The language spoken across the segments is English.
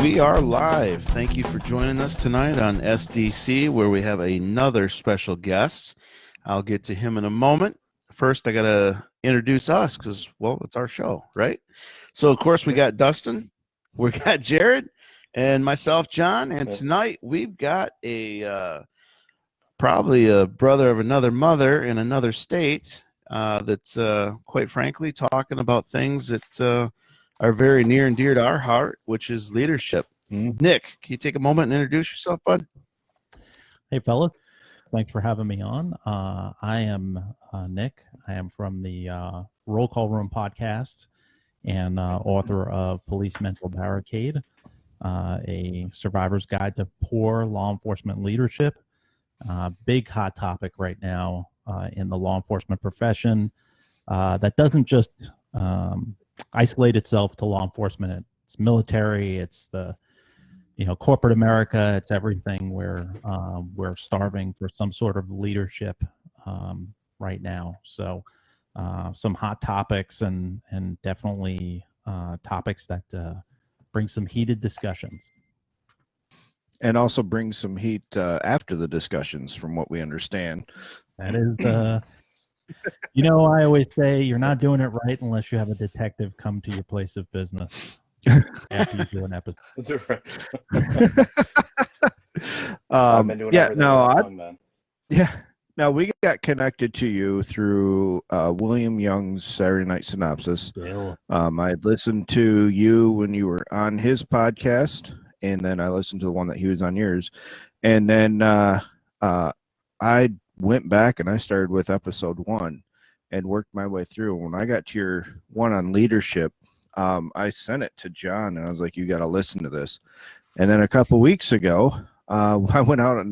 We are live. Thank you for joining us tonight on SDC, where we have another special guest. I'll get to him in a moment. First, I got to introduce us because, well, it's our show, right? So, of course, we got Dustin, we got Jerrod, and myself, John. And tonight we've got a probably a brother of another mother in another state that's, quite frankly, talking about things that are very near and dear to our heart, which is leadership. Nick, can you take a moment and introduce yourself, bud? Hey, fellas. Thanks for having me on. I am Nick. I am from the Roll Call Room podcast and author of Police Mental Barricade, a survivor's guide to poor law enforcement leadership. Big hot topic right now in the law enforcement profession that doesn't just isolate itself to law enforcement. It's military. It's the corporate America. It's everything where we're starving for some sort of leadership right now. So some hot topics and definitely topics that bring some heated discussions. And also bring some heat after the discussions, from what we understand. That is, I always say you're not doing it right unless you have a detective come to your place of business after you do an episode. That's right. I've been doing Now we got connected to you through William Young's Saturday Night Synopsis. I listened to you when you were on his podcast, and then I listened to the one that he was on yours. And then I went back and I started with episode 1 and worked my way through. When I got to your one on leadership, I sent it to John and I was like, you got to listen to this. And then a couple weeks ago, I went out on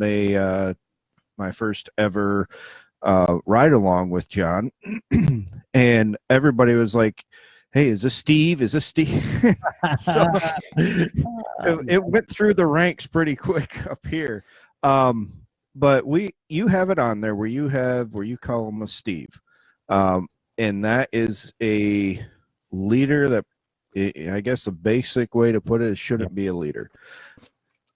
my first ever ride along with John, and everybody was like, hey, is this Steve? Is this Steve? So it went through the ranks pretty quick up here. But you have it on there where you call him a Steve. And that is a leader that, I guess the basic way to put it is shouldn't be a leader.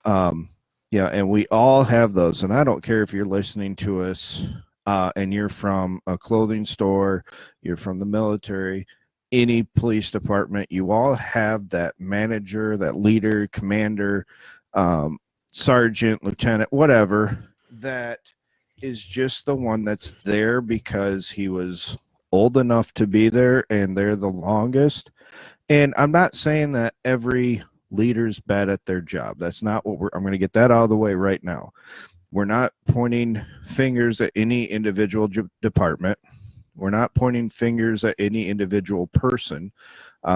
And we all have those. And I don't care if you're listening to us and you're from a clothing store, you're from the military, any police department, you all have that manager, that leader, commander, sergeant, lieutenant, whatever, that is just the one that's there because he was old enough to be there and they're the longest. And I'm not saying that every leader's bad at their job. That's not what I'm going to get that out of the way right now. We're not pointing fingers at any individual department. We're not pointing fingers at any individual person.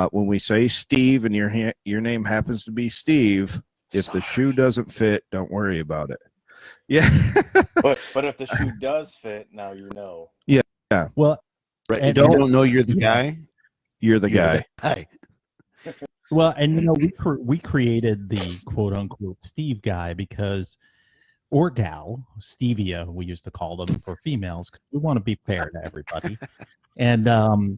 When we say Steve and your name happens to be Steve, if the shoe doesn't fit, don't worry about it. Yeah. but if the shoe does fit, now you know. Yeah. Well, right. You don't know you're the guy. You're the guy. Well, and we created the quote unquote Steve guy because, or gal, Stevia, we used to call them for females, because we want to be fair to everybody. And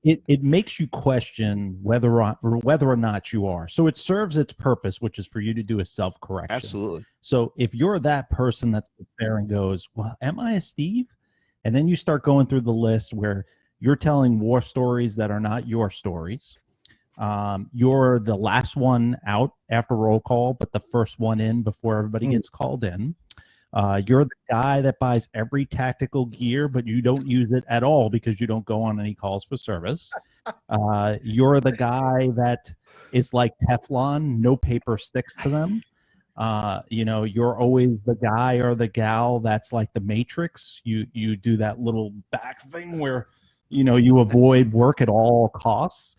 it makes you question whether or not you are. So it serves its purpose, which is for you to do a self-correction. Absolutely. So if you're that person that's there and goes, well, am I a Steve? And then you start going through the list where you're telling war stories that are not your stories. You're the last one out after roll call, but the first one in before everybody gets called in. You're the guy that buys every tactical gear, but you don't use it at all because you don't go on any calls for service. You're the guy that is like Teflon, no paper sticks to them. You're always the guy or the gal that's like the Matrix. You do that little back thing where, you avoid work at all costs.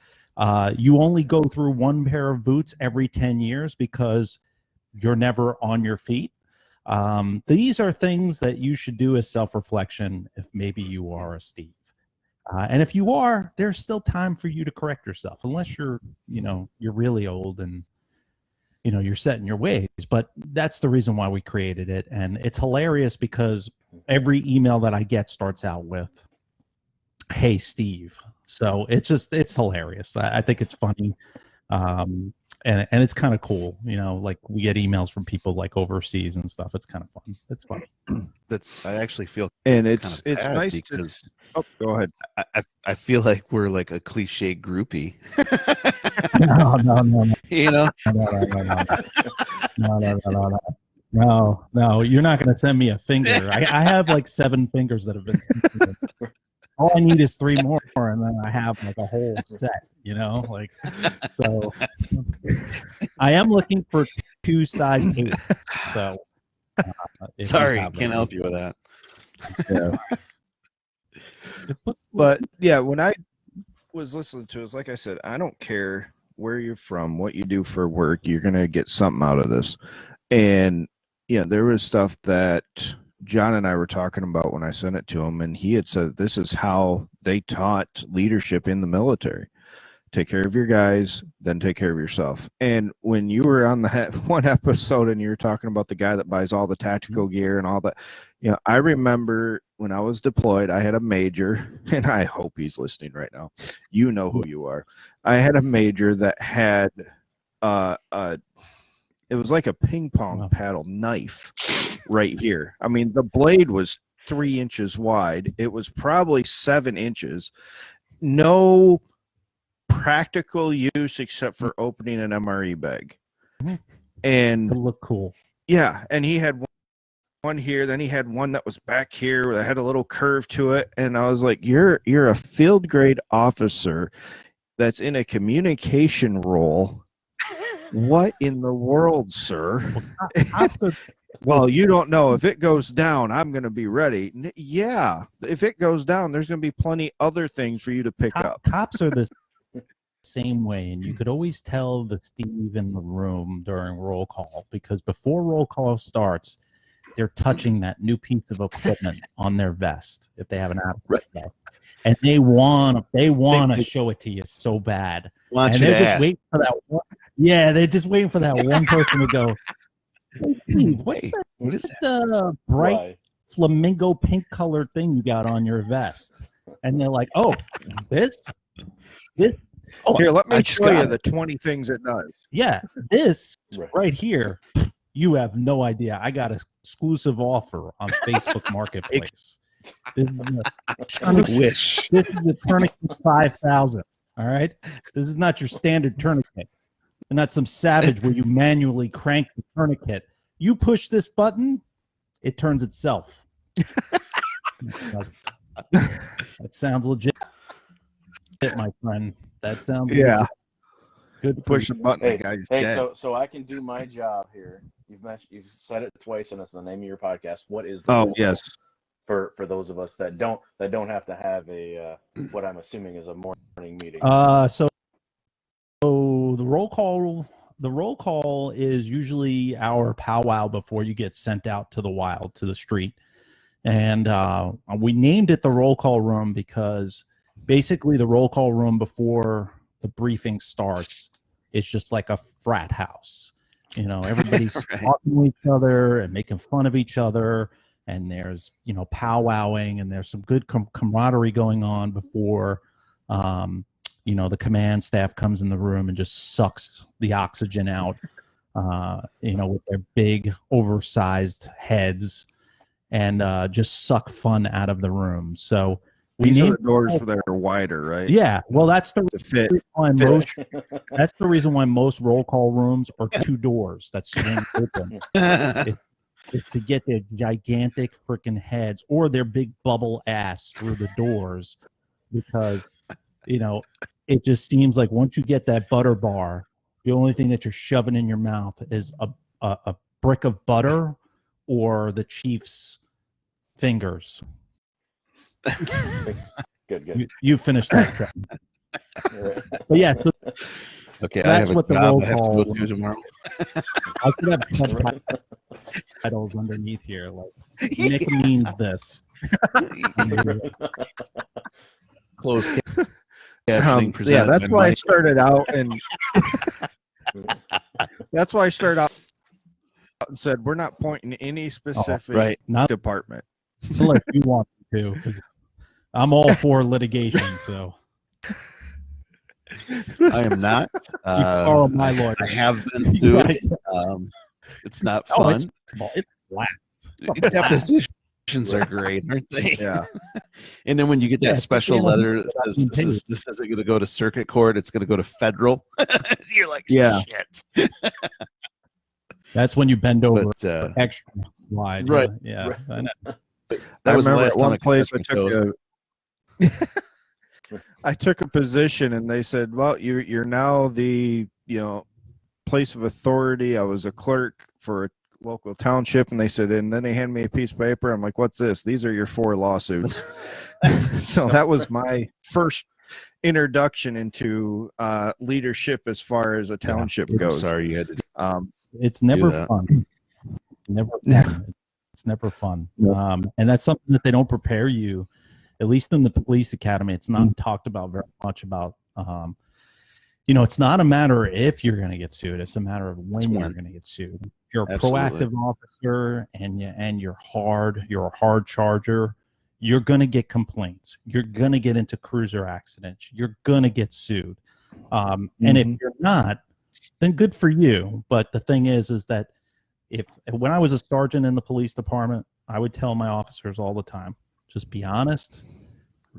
You only go through one pair of boots every 10 years because you're never on your feet. These are things that you should do as self-reflection if maybe you are a Steve. And if you are, there's still time for you to correct yourself, unless you're really old and, you're set in your ways. But that's the reason why we created it. And it's hilarious because every email that I get starts out with, hey, Steve. So it's hilarious. I think it's funny. and it's kind of cool, like we get emails from people like overseas and stuff. It's kind of fun. It's funny. I actually feel And kind it's of bad nice because to. Oh, go ahead. I feel like we're like a cliche groupie. No. No, you're not going to send me a finger. I have like 7 fingers that have been sent to me. All I need is 3 more, and then I have like a whole set, so I am looking for 2 size 8. So sorry, can't help you with that. Yeah. But yeah, when I was listening to it, like I said, I don't care where you're from, what you do for work, you're going to get something out of this. And there was stuff that John and I were talking about when I sent it to him, and he had said this is how they taught leadership in the military. Take care of your guys, then take care of yourself. And when you were on the one episode and you were talking about the guy that buys all the tactical gear and all that, I remember when I was deployed, I had a major, and I hope he's listening right now. You know who you are. I had a major that had it was like a ping pong paddle knife right here. I mean, the blade was 3 inches wide. It was probably 7 inches. No practical use except for opening an MRE bag. And it looked cool. Yeah, and he had one here, then he had one that was back here that had a little curve to it, and I was like, you're a field grade officer that's in a communication role. What in the world, sir? Well, you don't know. If it goes down, I'm going to be ready. Yeah, if it goes down, there's going to be plenty other things for you to pick up. Cops are the same way, and you could always tell the Steve in the room during roll call, because before roll call starts, they're touching that new piece of equipment on their vest if they have an adequate vest. And they want to show it to you so bad. And they're just waiting for that one. Yeah, they're just waiting for that one person to go, hey, Steve, what is the bright flamingo pink colored thing you got on your vest? And they're like, oh, this? Oh, here, let me show you the 20 things it does. Yeah, this right here, you have no idea. I got an exclusive offer on Facebook Marketplace. This is a tourniquet 5,000. All right, this is not your standard tourniquet, and not some savage where you manually crank the tourniquet. You push this button, it turns itself. That sounds legit, my friend. That sounds legit. Good. Push the button, the guy's dead. So I can do my job here. You've said it twice, and it's the name of your podcast. What is the yes. For those of us that don't have to have a what I'm assuming is a morning meeting. So the roll call is usually our powwow before you get sent out to the wild, to the street. And we named it the roll call room because basically the roll call room before the briefing starts is just like a frat house. Everybody's talking to each other and making fun of each other. And there's, powwowing, and there's some good camaraderie going on before, the command staff comes in the room and just sucks the oxygen out, with their big, oversized heads, and just suck fun out of the room. So these are the doors that are wider, right? Yeah. Well, that's the reason why most roll call rooms are 2 doors that swing open. It's to get their gigantic freaking heads or their big bubble ass through the doors, because it just seems like once you get that butter bar, the only thing that you're shoving in your mouth is a brick of butter or the chief's fingers. Good. You finished that sentence. But yeah, so okay, that's what the roll call. I have to go to tomorrow. I could have titles underneath here, like Nick means this. Close. Yeah, that's why I started out, and that's why I started out and said we're not pointing any specific department. Unless you want to, 'cause I'm all for litigation. So I am not. borrow my lawyer. I have been sued. It's not Oh, fun. it's flat. Depositions are great, aren't they? Yeah. And then when you get that Yeah, special especially letter that says this isn't going to go to circuit court, it's going to go to federal. You're like, Yeah. shit. That's when you bend over But, extra wide. right, Yeah. right. I know. That was the remember last at time one place I touched my toes. I took a position and they said, well, you're now the, place of authority. I was a clerk for a local township, and they said, and then they handed me a piece of paper. I'm like, what's this? These are your 4 lawsuits. So that was my first introduction into leadership as far as a township goes. Sorry, you had to. It's never that. fun. It's never fun. It's never fun. And that's something that they don't prepare you, at least in the police academy. It's not talked about very much about, it's not a matter if you're going to get sued. It's a matter of when you're going to get sued. If you're a proactive officer and you're a hard charger, you're going to get complaints. You're going to get into cruiser accidents. You're going to get sued. And if you're not, then good for you. But the thing is that when I was a sergeant in the police department, I would tell my officers all the time, just be honest,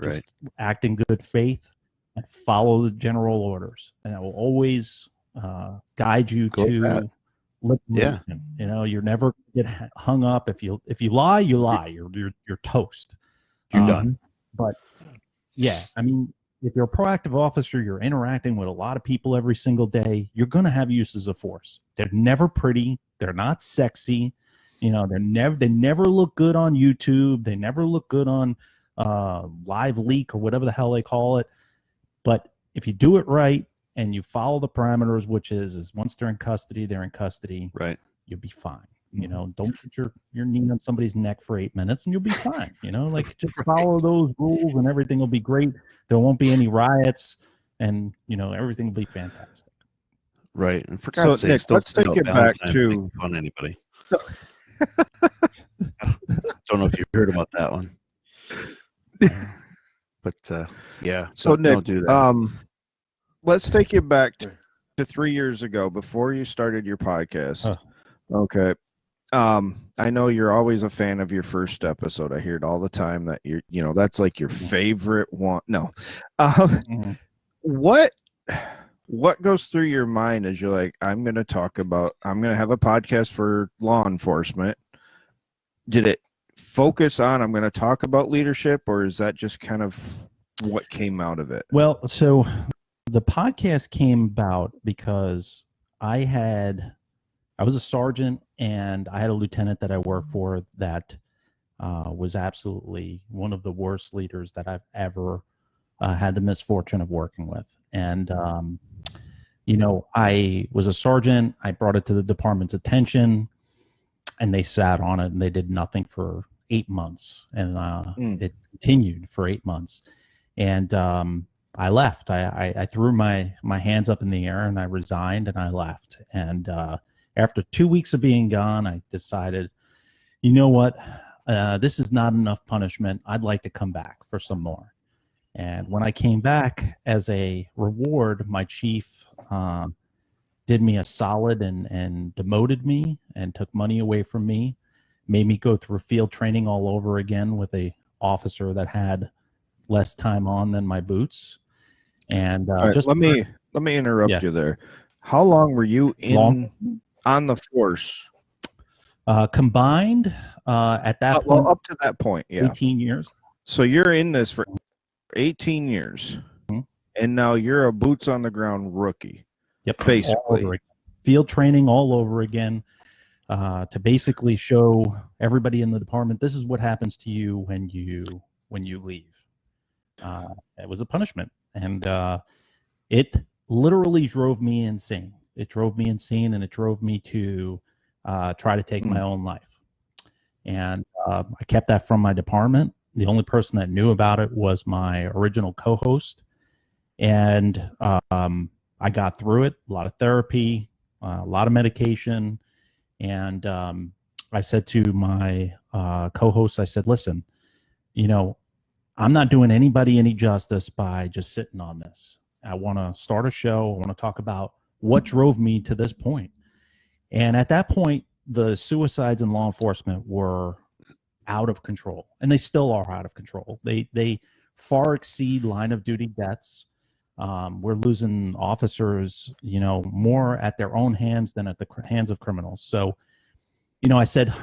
just act in good faith, and follow the general orders. And I will always guide you to liberation. You're never get hung up. If you lie, you lie. You're toast. You're done. But yeah, I mean, if you're a proactive officer, you're interacting with a lot of people every single day. You're going to have uses of force. They're never pretty. They're not sexy. They never look good on YouTube. They never look good on Live Leak or whatever the hell they call it. But if you do it right and you follow the parameters, which is once they're in custody, right? You'll be fine. Don't put your knee on somebody's neck for 8 minutes and you'll be fine. Just follow those rules and everything will be great. There won't be any riots and, everything will be fantastic. Right. And for God's sake, let's take it back to on anybody. Don't know if you've heard about that one. But yeah. So Nick, don't do that. Let's take you back to 3 years ago before you started your podcast. Okay. I know you're always a fan of your first episode. I hear it all the time that that's like your favorite one. No. What goes through your mind as you're like, I'm going to have a podcast for law enforcement? Did it focus on, I'm going to talk about leadership, or is that just kind of what came out of it? Well, so the podcast came about because I was a sergeant and I had a lieutenant that I worked for that was absolutely one of the worst leaders that I've ever had the misfortune of working with. And, I was a sergeant. I brought it to the department's attention and they sat on it and they did nothing for 8 months. And it continued for 8 months. And I left. I threw my hands up in the air and I resigned and I left. And after 2 weeks of being gone, I decided, you know what? This is not enough punishment. I'd like to come back for some more. And when I came back as a reward, my chief did me a solid and demoted me and took money away from me, made me go through field training all over again with a officer that had less time on than my boots. And let me interrupt you there. How long were you on the force? Combined at that point, up to that point, 18 years. So you're in this for 18 years, and now you're a boots on the ground rookie. Yep, basically field training all over again to basically show everybody in the department this is what happens to you when you leave. It was a punishment, and it literally drove me insane. It drove me insane, and it drove me to try to take my own life. And I kept that from my department. The only person that knew about it was my original co-host. And I got through it, a lot of therapy, a lot of medication. And I said to my co-host, I said, listen, I'm not doing anybody any justice by just sitting on this. I want to start a show. I want to talk about what drove me to this point. And at that point, the suicides in law enforcement were out of control, and they still are out of control. They far exceed line of duty deaths. We're losing officers, more at their own hands than at the hands of criminals. So, I said,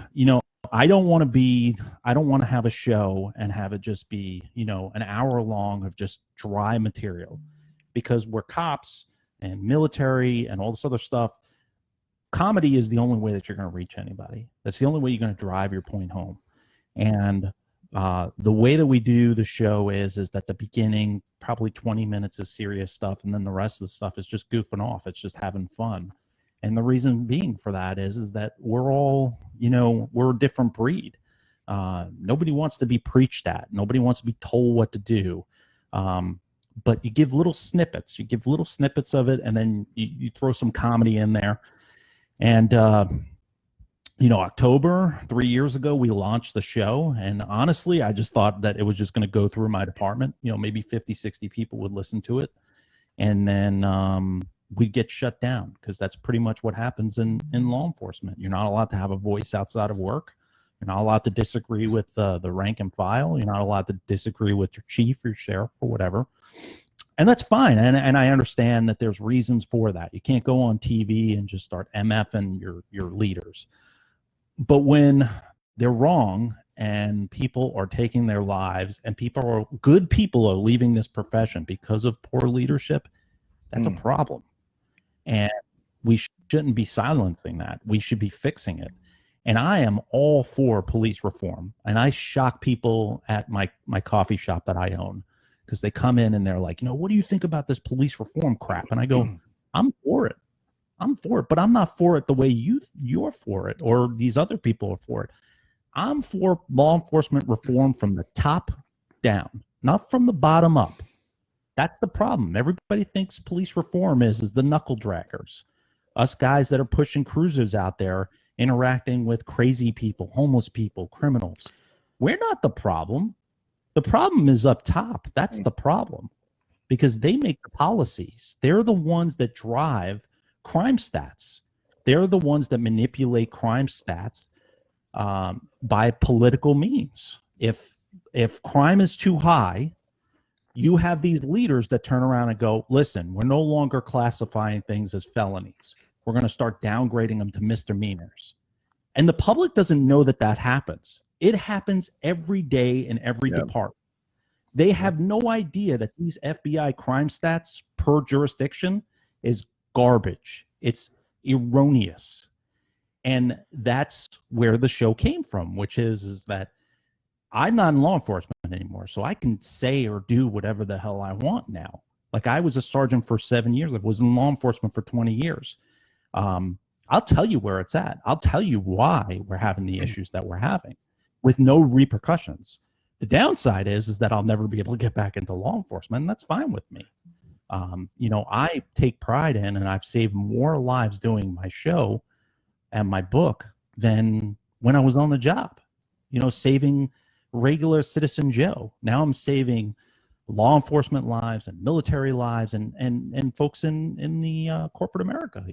I don't want to have a show and have it just be, an hour long of just dry material, because we're cops and military and all this other stuff. Comedy is the only way that you're going to reach anybody. That's the only way you're going to drive your point home. And the way that we do the show is that the beginning, probably 20 minutes is serious stuff, and then the rest of the stuff is just goofing off. It's just having fun. And the reason being for that is that we're all, we're a different breed. Nobody wants to be preached at. Nobody wants to be told what to do. But you give little snippets. You give little snippets of it, and then you throw some comedy in there. And, October, 3 years ago, we launched the show. And honestly, I just thought that it was just going to go through my department. Maybe 50, 60 people would listen to it. And then we'd get shut down, because that's pretty much what happens in law enforcement. You're not allowed to have a voice outside of work. You're not allowed to disagree with the rank and file. You're not allowed to disagree with your chief or your sheriff or whatever. And that's fine. And I understand that there's reasons for that. You can't go on TV and just start MFing your leaders. But when they're wrong and people are taking their lives, and good people are leaving this profession because of poor leadership, that's a problem. And we shouldn't be silencing that. We should be fixing it. And I am all for police reform. And I shock people at my coffee shop that I own, because they come in and they're like, what do you think about this police reform crap? And I go, I'm for it. I'm for it, but I'm not for it the way you're for it, or these other people are for it. I'm for law enforcement reform from the top down, not from the bottom up. That's the problem. Everybody thinks police reform is the knuckle draggers, us guys that are pushing cruisers out there, interacting with crazy people, homeless people, criminals. We're not the problem. The problem is up top. That's the problem, because they make the policies. They're the ones that drive crime stats. They're the ones that manipulate crime stats by political means. If crime is too high, you have these leaders that turn around and go, listen, we're no longer classifying things as felonies. We're going to start downgrading them to misdemeanors. And the public doesn't know that happens. It happens every day in every department. They have no idea that these FBI crime stats per jurisdiction is garbage. It's erroneous. And that's where the show came from, which is that I'm not in law enforcement anymore, so I can say or do whatever the hell I want now. Like, I was a sergeant for 7 years. I was in law enforcement for 20 years. I'll tell you where it's at. I'll tell you why we're having the issues that we're having with no repercussions. The downside is that I'll never be able to get back into law enforcement, and that's fine with me. I take pride in, and I've saved more lives doing my show and my book than when I was on the job, saving regular citizen Joe. Now I'm saving law enforcement lives and military lives and folks in the corporate America.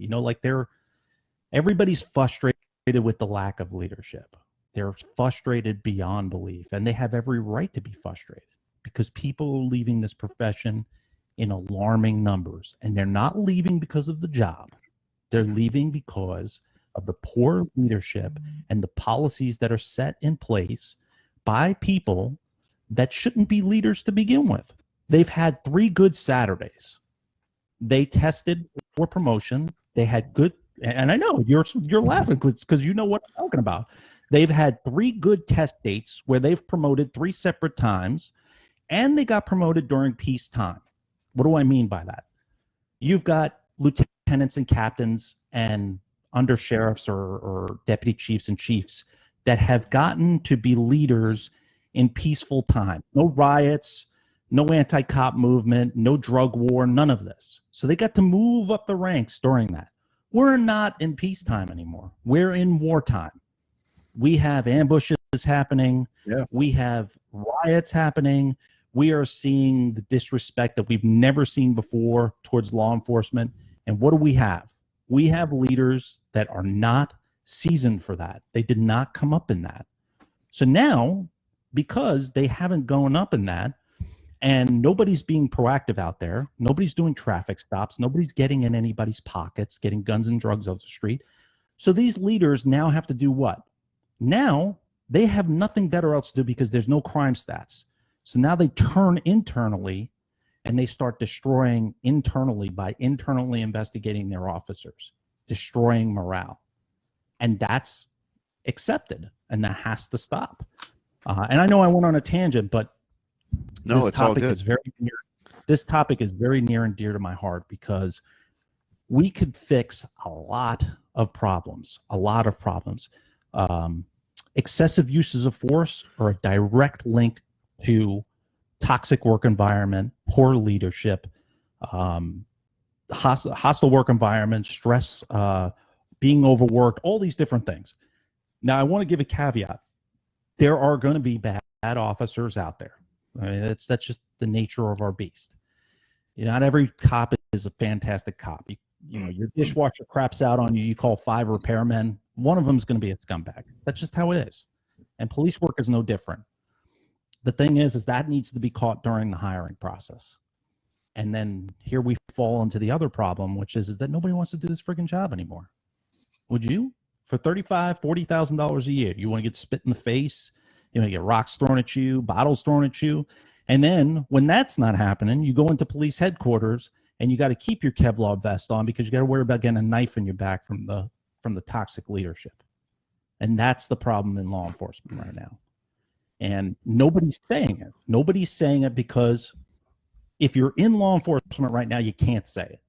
Everybody's frustrated with the lack of leadership. They're frustrated beyond belief, and they have every right to be frustrated, because people are leaving this profession in alarming numbers, and they're not leaving because of the job. They're leaving because of the poor leadership and the policies that are set in place by people that shouldn't be leaders to begin with. They've had 3 good Saturdays. They tested for promotion. They had good, and I know you're laughing because you know what I'm talking about. They've had 3 good test dates where they've promoted 3 separate times, and they got promoted during peacetime. What do I mean by that? You've got lieutenants and captains and under sheriffs or deputy chiefs and chiefs that have gotten to be leaders in peaceful time. No riots, no anti-cop movement, no drug war, none of this. So they got to move up the ranks during that. We're not in peacetime anymore. We're in wartime. We have ambushes happening. Yeah. We have riots happening. We are seeing the disrespect that we've never seen before towards law enforcement. And what do we have? We have leaders that are not seasoned for that. They did not come up in that. So now, because they haven't gone up in that, and nobody's being proactive out there, nobody's doing traffic stops, nobody's getting in anybody's pockets, getting guns and drugs off the street. So these leaders now have to do what? Now they have nothing better else to do because there's no crime stats. So now they turn internally and they start destroying internally by internally investigating their officers, destroying morale. And that's accepted, and that has to stop. And I know I went on a tangent, but No, this topic is very near and dear to my heart, because we could fix a lot of problems. Excessive uses of force are a direct link to toxic work environment, poor leadership, hostile work environment, stress, being overworked, all these different things. Now, I want to give a caveat. There are going to be bad officers out there. I mean, that's just the nature of our beast. Not every cop is a fantastic cop. You know, your dishwasher craps out on you, you call 5 repairmen, one of them is going to be a scumbag. That's just how it is. And police work is no different. The thing is that needs to be caught during the hiring process. And then here we fall into the other problem, which is that nobody wants to do this friggin' job anymore. Would you? For $35,000, $40,000 a year, you want to get spit in the face, you know, get rocks thrown at you, bottles thrown at you. And then when that's not happening, you go into police headquarters and you got to keep your Kevlar vest on because you got to worry about getting a knife in your back from the toxic leadership. And that's the problem in law enforcement right now. And nobody's saying it. Nobody's saying it because if you're in law enforcement right now, you can't say it.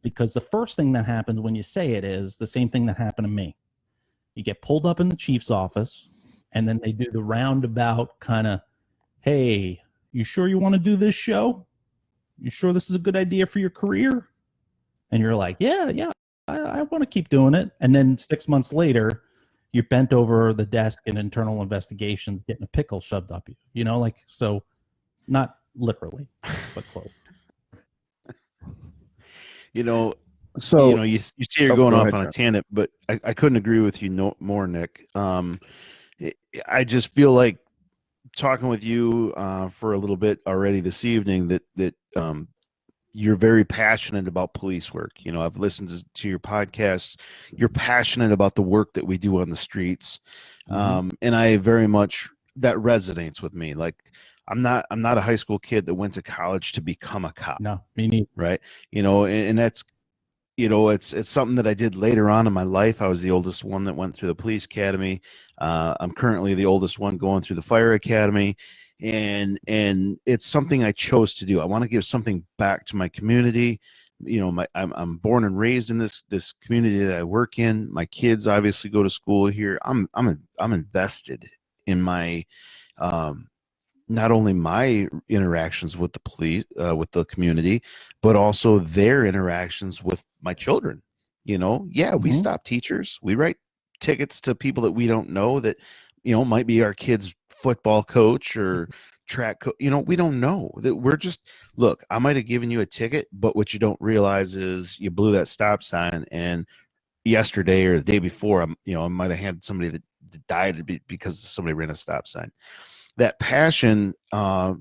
Because the first thing that happens when you say it is the same thing that happened to me. You get pulled up in the chief's office, and then they do the roundabout kind of, hey, you sure you want to do this show? You sure this is a good idea for your career? And you're like, yeah, I want to keep doing it. And then 6 months later, you're bent over the desk in internal investigations, getting a pickle shoved up you. You know, like, so not literally, but close. You know, So you see you're going off on a tangent, but I couldn't agree with you more, Nick. I just feel like talking with you for a little bit already this evening that you're very passionate about police work. You know, I've listened to your podcasts. You're passionate about the work that we do on the streets, and I very much that resonates with me. Like, I'm not a high school kid that went to college to become a cop. No, me neither. Right. You know, and that's, you know, it's something that I did later on in my life. I was the oldest one that went through the police academy. I'm currently the oldest one going through the fire academy, and it's something I chose to do. I want to give something back to my community. You know, I'm born and raised in this community that I work in. My kids obviously go to school here. I'm invested in my not only my interactions with the police, with the community, but also their interactions with my children. You know, yeah, we stop teachers. We write tickets to people that we don't know that, you know, might be our kid's football coach or track coach. You know, we don't know that. We're just, look, I might have given you a ticket, but what you don't realize is you blew that stop sign, and yesterday or the day before, I might have had somebody that died because somebody ran a stop sign. That passion, I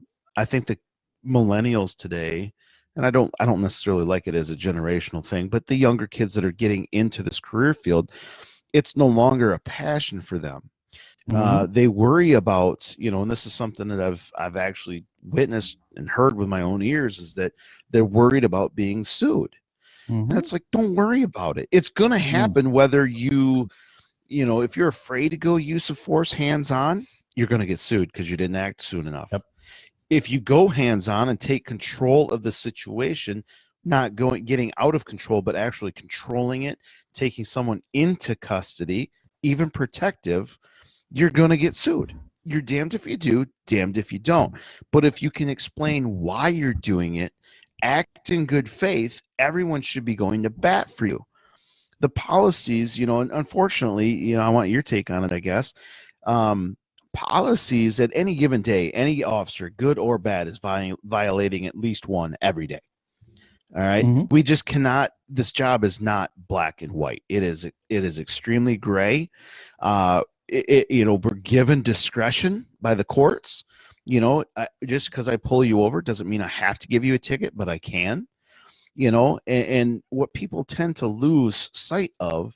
think the millennials today, and I don't necessarily like it as a generational thing, but the younger kids that are getting into this career field, it's no longer a passion for them. They worry about, you know, and this is something that I've actually witnessed and heard with my own ears, is that they're worried about being sued. And it's like, don't worry about it. It's going to happen whether you know, if you're afraid to go use of force hands-on, you're going to get sued because you didn't act soon enough. Yep. If you go hands-on and take control of the situation, not getting out of control, but actually controlling it, taking someone into custody, even protective, you're going to get sued. You're damned if you do, damned if you don't. But if you can explain why you're doing it, act in good faith, everyone should be going to bat for you. The policies, you know, and unfortunately, you know, I want your take on it, I guess. policies at any given day, any officer, good or bad, is violating at least one every day. All right. We just cannot, this job is not black and white. It is extremely gray. We're given discretion by the courts. Just because I pull you over doesn't mean I have to give you a ticket, but I can. And what people tend to lose sight of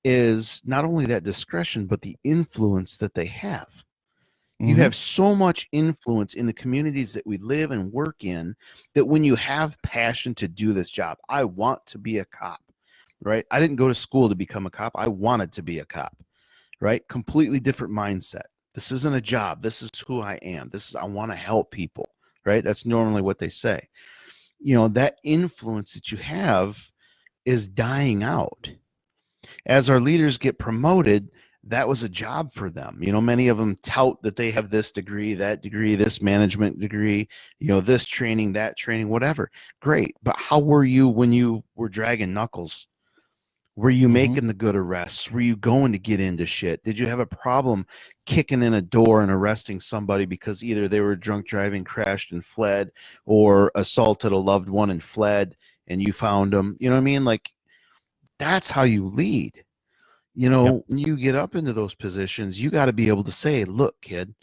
is not only that discretion, but the influence that they have. You have so much influence in the communities that we live and work in that when you have passion to do this job, I want to be a cop, right? I didn't go to school to become a cop. I wanted to be a cop, right? Completely different mindset. This isn't a job. This is who I am. I want to help people, right? That's normally what they say. That influence that you have is dying out. As our leaders get promoted, that was a job for them. Many of them tout that they have this degree, that degree, this management degree, this training, that training, whatever. Great. But how were you when you were dragging knuckles? Were you making the good arrests? Were you going to get into shit? Did you have a problem kicking in a door and arresting somebody because either they were drunk driving, crashed and fled, or assaulted a loved one and fled and you found them? You know what I mean? Like, that's how you lead. When you get up into those positions, you got to be able to say, look, kid,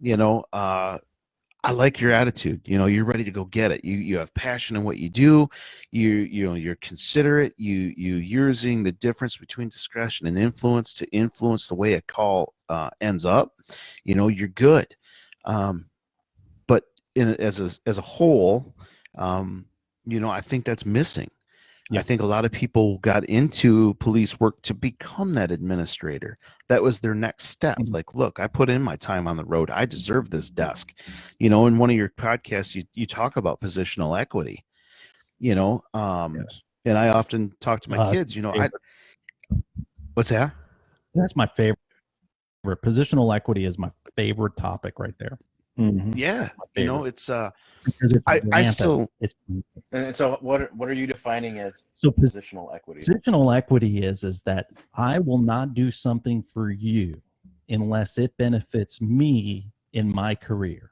I like your attitude. You're ready to go get it. You have passion in what you do. You're considerate. You're using the difference between discretion and influence to influence the way a call ends up. You're good. But as a whole, I think that's missing. I think a lot of people got into police work to become that administrator. That was their next step. Like, look, I put in my time on the road. I deserve this desk. In one of your podcasts, you talk about positional equity, yes. And I often talk to my kids, what's that? That's my favorite. Positional equity is my favorite topic right there. Yeah. It's I still. And so what are you defining as positional equity? Positional equity is that I will not do something for you unless it benefits me in my career.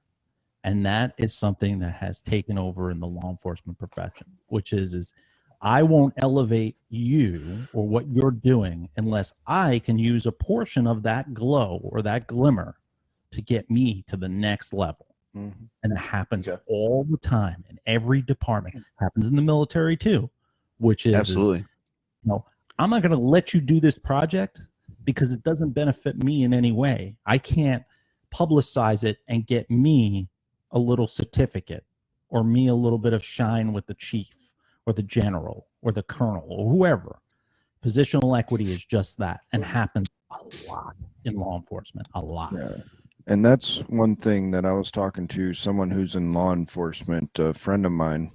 And that is something that has taken over in the law enforcement profession, which is I won't elevate you or what you're doing unless I can use a portion of that glow or that glimmer to get me to the next level. And it happens all the time in every department. It happens in the military too, which is absolutely. I'm not going to let you do this project because it doesn't benefit me in any way. I can't publicize it and get me a little certificate or me a little bit of shine with the chief or the general or the colonel or whoever. Positional equity is just that and happens a lot in law enforcement, a lot. Yeah. And that's one thing that I was talking to someone who's in law enforcement, a friend of mine,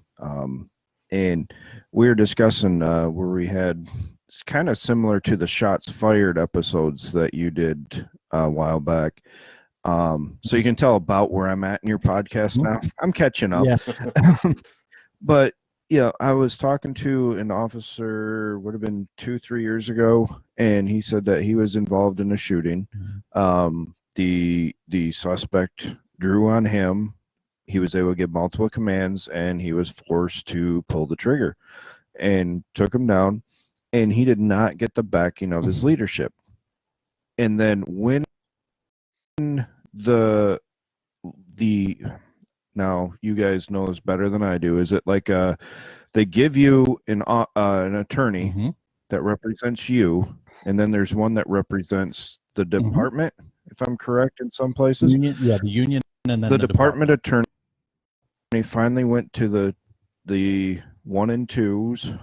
and we were discussing where we had, it's kind of similar to the shots fired episodes that you did a while back. So you can tell about where I'm at in your podcast now. I'm catching up. Yeah. But yeah, I was talking to an officer, would have been 2-3 years ago, and he said that he was involved in a shooting. The suspect drew on him. He was able to give multiple commands, and he was forced to pull the trigger and took him down. And he did not get the backing of his leadership. And then when the now you guys know this better than I do. Is it like they give you an attorney that represents you, and then there's one that represents the department? If I'm correct, in some places. The union, and then the department attorney finally went to the 1 and 2s,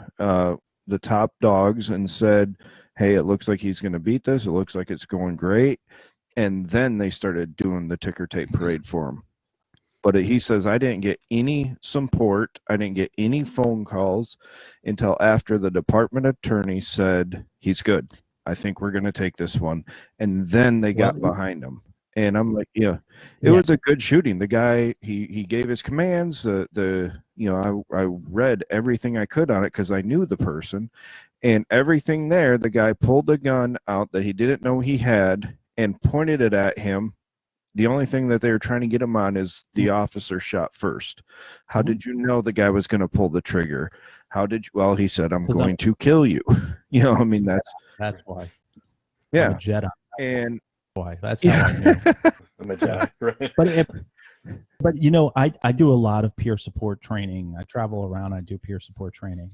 the top dogs, and said, "Hey, it looks like he's going to beat this. It looks like it's going great." And then they started doing the ticker tape parade for him. But he says, I didn't get any support. I didn't get any phone calls until after the department attorney said, he's good. I think we're going to take this one. And then they got behind him. And I'm like, it was a good shooting. The guy, he gave his commands. I read everything I could on it because I knew the person. And everything there, the guy pulled a gun out that he didn't know he had and pointed it at him the only thing that they were trying to get him on is the officer shot first. How did you know the guy was going to pull the trigger? How did you? Well, he said, "I'm going to kill you." You know, I mean, that's why. yeah. I'm a Jedi. And why? That's how I knew. I'm a Jedi, right? But you know, I do a lot of peer support training. I travel around. I do peer support training,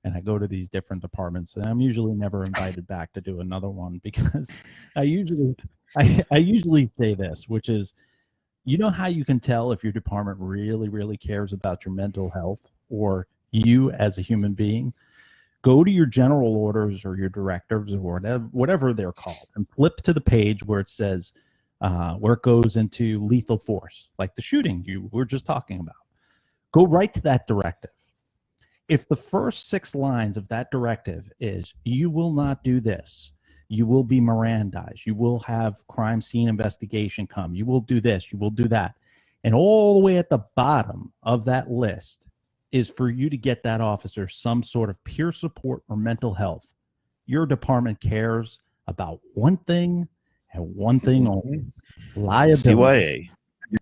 and I go to these different departments. And I'm usually never invited back to do another one because I usually say this, which is, you know how you can tell if your department really, really cares about your mental health or you as a human being? Go to your general orders or your directives or whatever they're called and flip to the page where it says, where it goes into lethal force, like the shooting you were just talking about. Go right to that directive. If the first 6 lines of that directive is, you will not do this, you will be Mirandized, you will have crime scene investigation come, you will do this, you will do that, and all the way at the bottom of that list is for you to get that officer some sort of peer support or mental health, your department cares about one thing and one thing only: liability. CYA.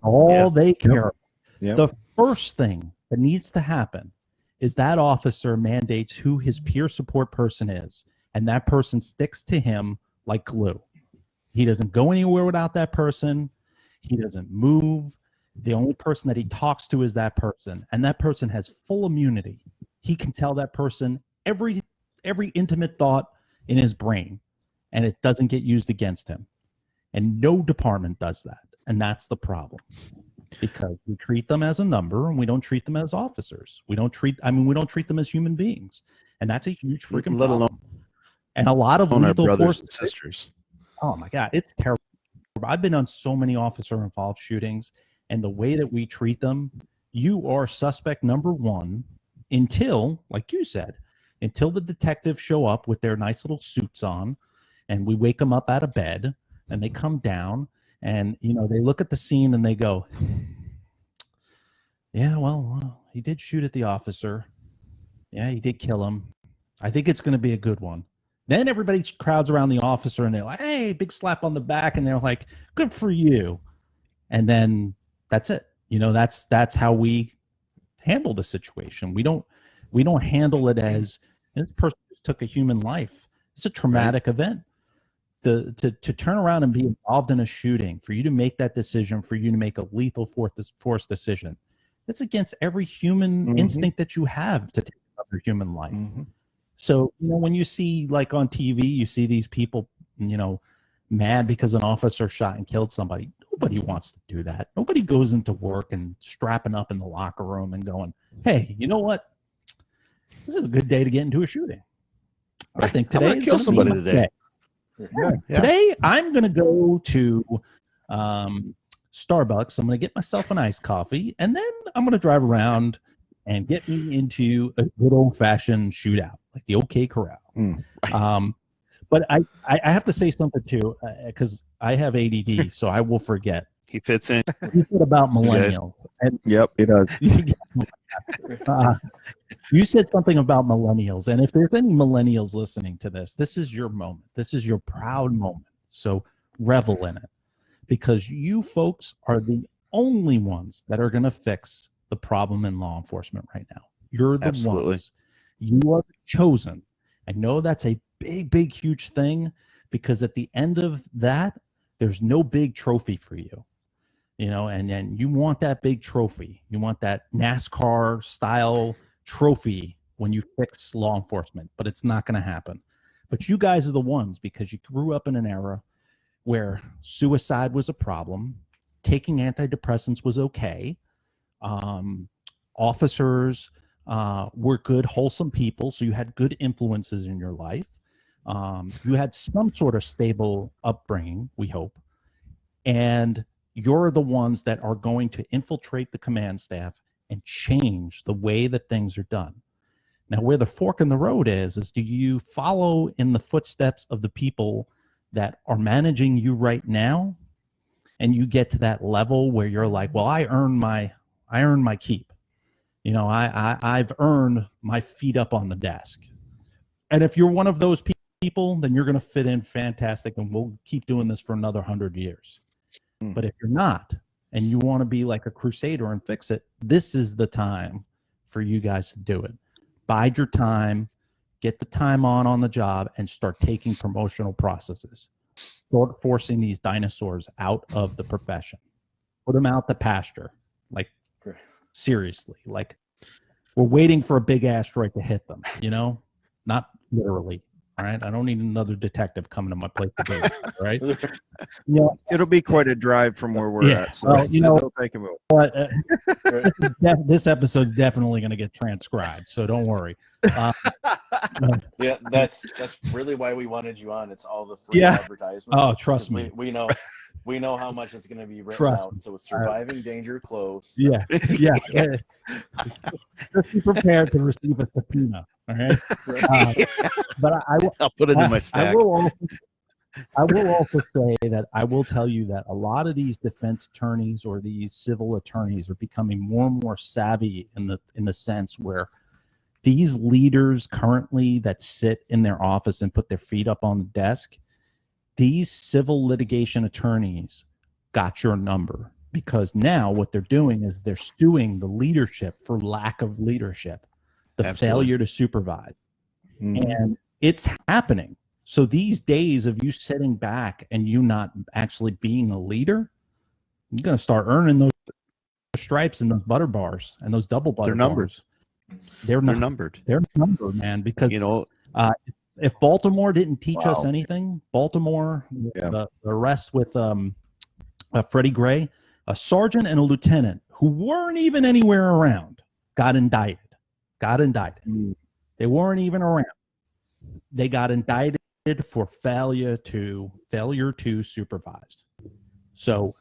All they care about. Yep. The first thing that needs to happen is that officer mandates who his peer support person is, and that person sticks to him like glue. He doesn't go anywhere without that person. He doesn't move. The only person that he talks to is that person, and that person has full immunity. He can tell that person every intimate thought in his brain, and it doesn't get used against him. And no department does that, and that's the problem. Because we treat them as a number, and we don't treat them as officers. We don't treat them as human beings, and that's a huge freaking Let problem. alone And a lot of our lethal brothers force and sisters. Oh my God, it's terrible. I've been on so many officer-involved shootings, and the way that we treat them, you are suspect number one until, like you said, until the detectives show up with their nice little suits on, and we wake them up out of bed, and they come down, and they look at the scene and they go, yeah, well, he did shoot at the officer. Yeah, he did kill him. I think it's going to be a good one. Then everybody crowds around the officer and they're like, hey, big slap on the back. And they're like, good for you. And then that's it. That's how we handle the situation. We don't handle it as this person just took a human life. It's a traumatic event. To turn around and be involved in a shooting, for you to make that decision, for you to make a lethal force decision, it's against every human instinct that you have to take another human life. So, when you see, like on TV, you see these people, mad because an officer shot and killed somebody. Nobody wants to do that. Nobody goes into work and strapping up in the locker room and going, hey, you know what? This is a good day to get into a shooting. I think today I'm gonna kill somebody today. Yeah. Today, I'm going to go to Starbucks. I'm going to get myself an iced coffee, and then I'm going to drive around and get me into a good old-fashioned shootout, like the OK Corral. But I have to say something, too, because I have ADD, so I will forget. He fits in. You said about millennials. And Yep, it does. You said something about millennials, and if there's any millennials listening to this, this is your moment. This is your proud moment. So revel in it, because you folks are the only ones that are going to fix the problem in law enforcement right now. You're the ones. You are chosen. I know that's a big, big, huge thing, because at the end of that, there's no big trophy for you. And you want that big trophy. You want that NASCAR style trophy when you fix law enforcement, but it's not going to happen. But you guys are the ones, because you grew up in an era where suicide was a problem, taking antidepressants was okay, officers were good, wholesome people, so you had good influences in your life. You had some sort of stable upbringing, we hope, and you're the ones that are going to infiltrate the command staff and change the way that things are done. Now, where the fork in the road is do you follow in the footsteps of the people that are managing you right now, and you get to that level where you're like, well, I earned my keep. I've earned my feet up on the desk. And if you're one of those people, then you're going to fit in fantastic, and we'll keep doing this for another 100 years. But if you're not, and you want to be like a crusader and fix it, this is the time for you guys to do it. Bide your time, get the time on the job, and start taking promotional processes. Start forcing these dinosaurs out of the profession. Put them out the pasture. Like, seriously. Like, we're waiting for a big asteroid to hit them, you know? Not literally. All right. I don't need another detective coming to my place to do it. Right. Yeah. It'll be quite a drive from where we're at. So well, you know what? This episode's definitely going to get transcribed, so don't worry. Yeah, that's really why we wanted you on. It's all the free advertisements. Oh, trust me. We know how much it's going to be written out. So it's surviving danger close. Yeah. Just be prepared to receive a subpoena. All right. But I'll put it in my stack. I will also say that I will tell you that a lot of these defense attorneys or these civil attorneys are becoming more and more savvy in the sense where these leaders currently that sit in their office and put their feet up on the desk, these civil litigation attorneys got your number, because now what they're doing is they're suing the leadership for lack of leadership, the failure to supervise. And it's happening. So these days of you sitting back and you not actually being a leader, you're going to start earning those stripes and those butter bars and those double butter bars. They're numbered. They're numbered, man, because if Baltimore didn't teach us anything, Baltimore, the arrest with Freddie Gray, a sergeant and a lieutenant who weren't even anywhere around, got indicted. They weren't even around. They got indicted for failure to supervise. So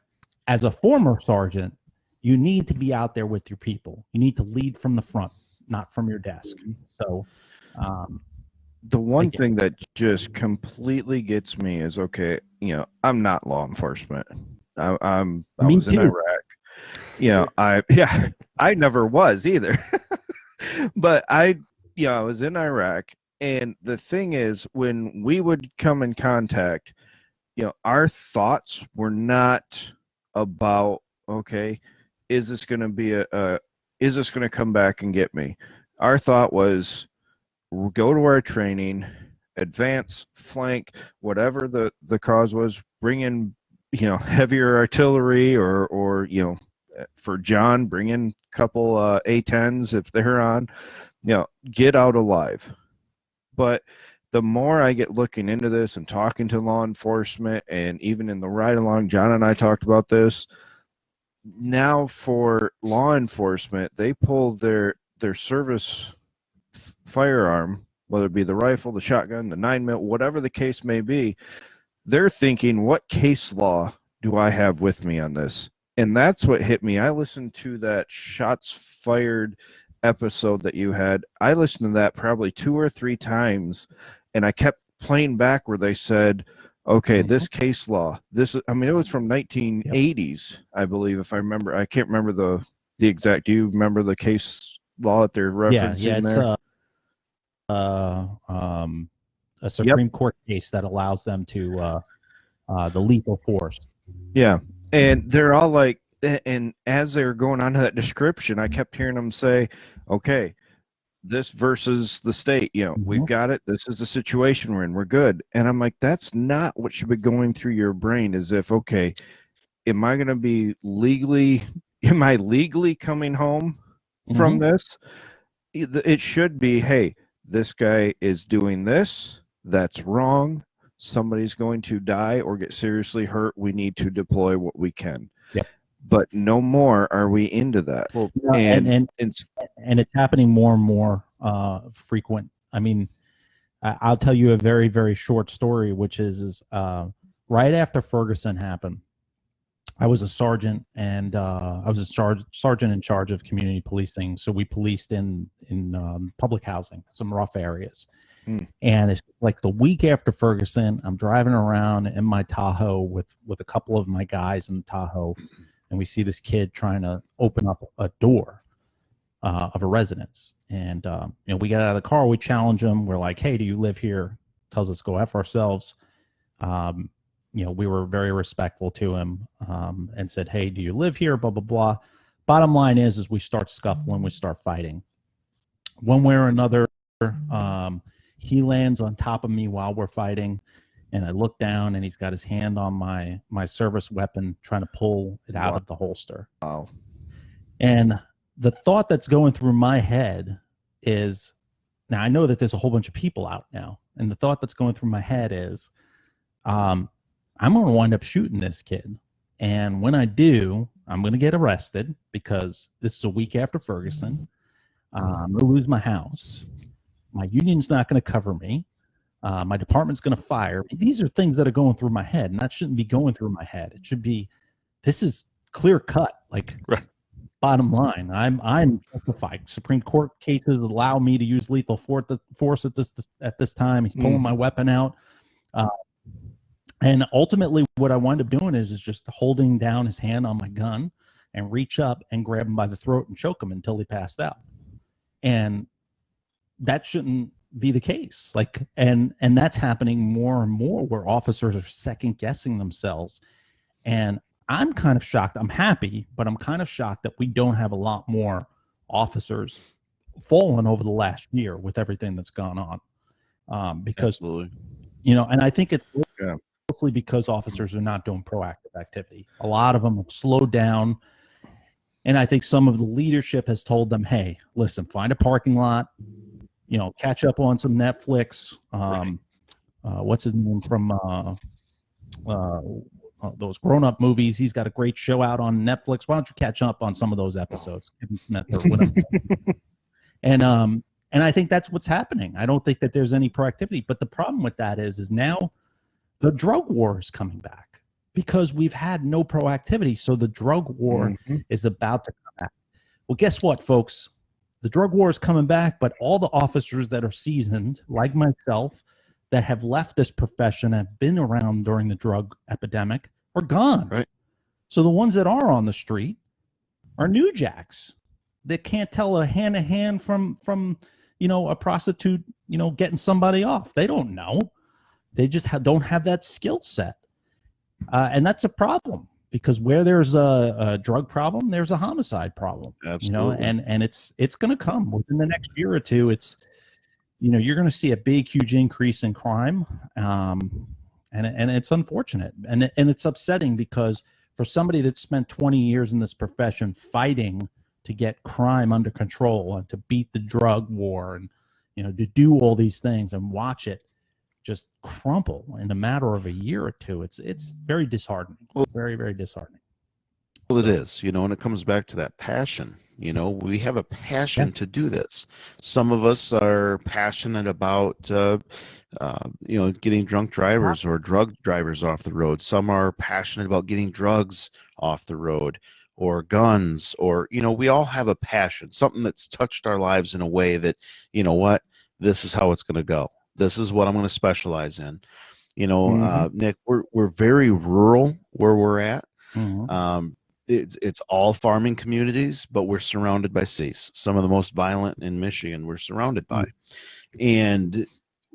as a former sergeant, you need to be out there with your people. You need to lead from the front, not from your desk. So the one thing that just completely gets me is, okay, I'm not law enforcement. I was in Iraq. I never was either. But I was in Iraq. And the thing is, when we would come in contact, our thoughts were not about, okay, is this going to be is this going to come back and get me? Our thought was, we'll go to our training, advance, flank, whatever the cause was, bring in, heavier artillery or for John, bring in a couple A-10s if they're on, get out alive. But the more I get looking into this and talking to law enforcement, and even in the ride along, John and I talked about this. Now for law enforcement, they pull their service firearm, whether it be the rifle, the shotgun, the 9mm, whatever the case may be. They're thinking, what case law do I have with me on this? And that's what hit me. I listened to that shots fired episode that you had. I listened to that probably 2 or 3 times, and I kept playing back where they said, okay, this case law, it was from 1980s, I believe, if I remember. I can't remember the exact. Do you remember the case law that they're referencing there? A Supreme Court case that allows them to the lethal force. Yeah, and they're all like, and as they're going on to that description, I kept hearing them say, okay, this versus the state, we've got it. This is the situation we're in. We're good. And I'm like, that's not what should be going through your brain, as if, okay, am I legally coming home from this? It should be, hey, this guy is doing this. That's wrong. Somebody's going to die or get seriously hurt. We need to deploy what we can. Yep. But no more are we into that. Well, and it's happening more and more frequent. I mean, I'll tell you a very, very short story, which is right after Ferguson happened, I was a sergeant, and I was a sergeant in charge of community policing. So we policed in public housing, some rough areas. And it's like the week after Ferguson, I'm driving around in my Tahoe with a couple of my guys in the Tahoe, and we see this kid trying to open up a door of a residence. And we get out of the car, we challenge him. We're like, hey, do you live here? Tells us go F ourselves. we were very respectful to him, and said, "Hey, do you live here?" Blah blah blah. Bottom line is we start scuffling, we start fighting. One way or another, he lands on top of me while we're fighting, and I look down, and he's got his hand on my service weapon, trying to pull it out of the holster. Wow. And the thought that's going through my head is, now I know that there's a whole bunch of people out now, and the thought that's going through my head is, I'm going to wind up shooting this kid. And when I do, I'm going to get arrested because this is a week after Ferguson. I'm going to lose my house. My union's not going to cover me. My department's going to fire me. These are things that are going through my head, and that shouldn't be going through my head. It should be, this is clear cut. Like, Right. Bottom line, I'm justified. Supreme Court cases allow me to use lethal force at this time. He's pulling my weapon out. And ultimately, what I wind up doing is just holding down his hand on my gun and reach up and grab him by the throat and choke him until he passed out. And that shouldn't be the case. Like, and that's happening more and more, where officers are second guessing themselves. And I'm kind of shocked. I'm happy, but I'm kind of shocked that we don't have a lot more officers fallen over the last year with everything that's gone on. Because, Absolutely. And I think it's mostly because officers are not doing proactive activity. A lot of them have slowed down. And I think some of the leadership has told them, hey, listen, find a parking lot, catch up on some Netflix. What's his name from those grown-up movies? He's got a great show out on Netflix. Why don't you catch up on some of those episodes? And I think that's what's happening. I don't think that there's any proactivity. But the problem with that is now the drug war is coming back because we've had no proactivity. So the drug war is about to come back. Well, guess what, folks? The drug war is coming back, but all the officers that are seasoned, like myself, that have left this profession, have been around during the drug epidemic, are gone. Right. So the ones that are on the street are new jacks that can't tell a hand from a prostitute, getting somebody off. They don't know. They just don't have that skill set. And that's a problem, because where there's a drug problem, there's a homicide problem. Absolutely. And it's going to come within the next year or two. It's, you're going to see a big, huge increase in crime. And it's unfortunate. And it's upsetting, because for somebody that spent 20 years in this profession fighting to get crime under control and to beat the drug war and, to do all these things and watch it just crumple in a matter of a year or two, it's very disheartening. Very, very disheartening. Well, it is, and it comes back to that passion. We have a passion to do this. Some of us are passionate about, getting drunk drivers or drug drivers off the road. Some are passionate about getting drugs off the road, or guns, or, we all have a passion, something that's touched our lives in a way that, this is how it's going to go. This is what I'm going to specialize in. Nick, we're very rural where we're at. It's all farming communities, but we're surrounded by cities. Some of the most violent in Michigan we're surrounded by. And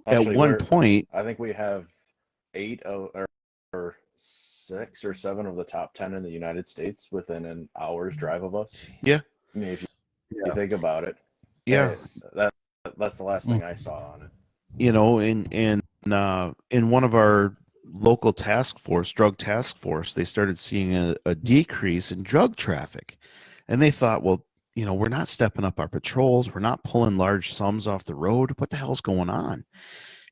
Actually, at one point, I think we have 8 or 6 or 7 of the top 10 in the United States within an hour's drive of us. Yeah. I mean, if you think about it. Yeah. That's the last thing I saw on it. In one of our local drug task force, they started seeing a decrease in drug traffic. And they thought, well, we're not stepping up our patrols. We're not pulling large sums off the road. What the hell's going on?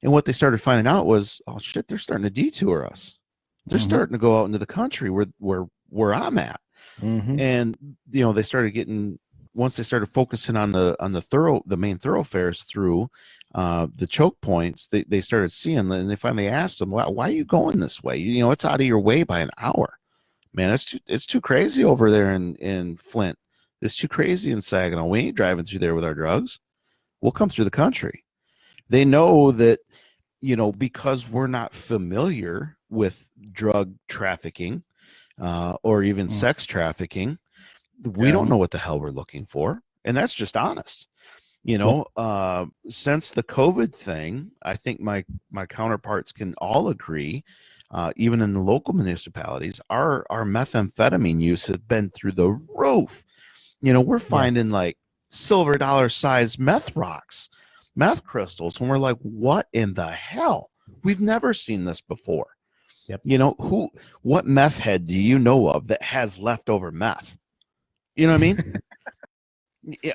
And what they started finding out was, oh shit, they're starting to detour us. They're starting to go out into the country where I'm at. And, they started getting, once they started focusing on the main thoroughfares through the choke points, they started seeing, and they finally asked them, why are you going this way? It's out of your way by an hour, man. It's too crazy over there in Flint. It's too crazy in Saginaw. We ain't driving through there with our drugs. We'll come through the country. They know that, because we're not familiar with drug trafficking or even sex trafficking, we don't know what the hell we're looking for. And that's just honest. Since the COVID thing, I think my counterparts can all agree, even in the local municipalities, our methamphetamine use has been through the roof. We're finding like silver dollar size meth rocks, meth crystals, and we're like, what in the hell? We've never seen this before. Yep. What meth head do you know of that has leftover meth? You know what I mean?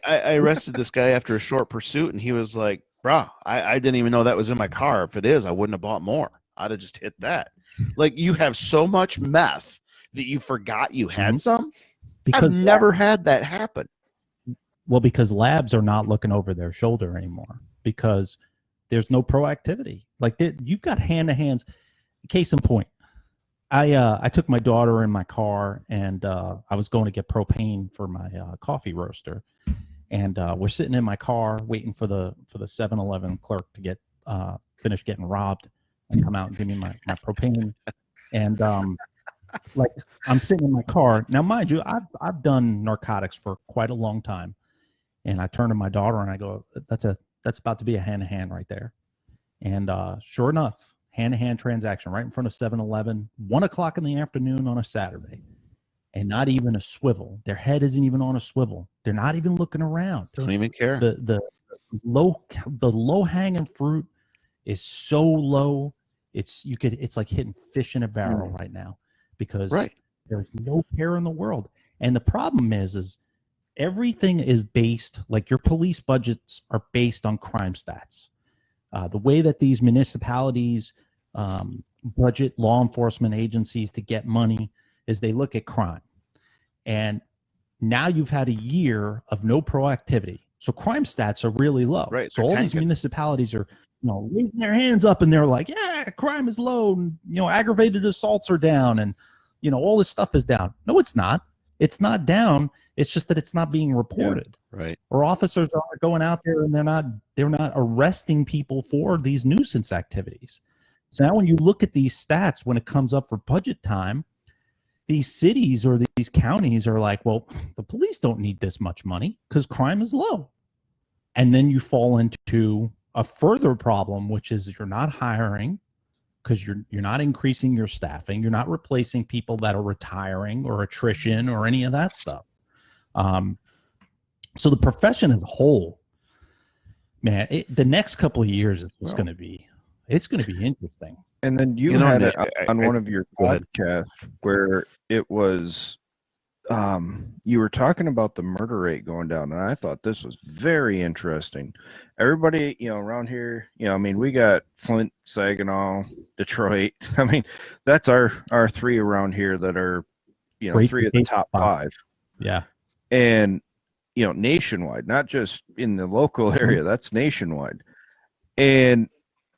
I arrested this guy after a short pursuit, and he was like, "Bruh, I didn't even know that was in my car. If it is, I wouldn't have bought more. I'd have just hit that." Like, you have so much meth that you forgot you had some. Because I've never had that happen. Well, because labs are not looking over their shoulder anymore because there's no proactivity. Like, you've got hand-to-hands. Case in point, I took my daughter in my car, and I was going to get propane for my coffee roaster, and we're sitting in my car waiting for the 7-Eleven clerk to get finish getting robbed and come out and give me my propane. And like, I'm sitting in my car now. Mind you, I've done narcotics for quite a long time, and I turn to my daughter and I go, "That's about to be a hand-to-hand right there." And sure enough, hand-to-hand transaction right in front of 7-Eleven, 1 o'clock in the afternoon on a Saturday, and not even a swivel. Their head isn't even on a swivel. They're not even looking around. Don't even care. The low hanging fruit is so low. It's like hitting fish in a barrel right now, because there's no care in the world. And the problem is everything is based, like, your police budgets are based on crime stats. The way that these municipalities budget law enforcement agencies to get money is they look at crime. And now you've had a year of no proactivity. So crime stats are really low. Right. So all these municipalities are, raising their hands up, and they're like, yeah, crime is low, and, aggravated assaults are down, and, all this stuff is down. No, it's not. It's not down. It's just that it's not being reported. Yeah, right. Or officers are going out there and they're not arresting people for these nuisance activities. So now when you look at these stats, when it comes up for budget time, these cities or these counties are like, well, the police don't need this much money because crime is low. And then you fall into a further problem, which is you're not hiring because you're not increasing your staffing. You're not replacing people that are retiring or attrition or any of that stuff. So the profession as a whole, man, the next couple of years is going to be interesting. And then you had it on one of your podcasts where it was, you were talking about the murder rate going down, and I thought this was very interesting. Everybody, around here, we got Flint, Saginaw, Detroit. I mean, that's our three around here that are, three of the top five. Yeah. And, nationwide, not just in the local area, that's nationwide. And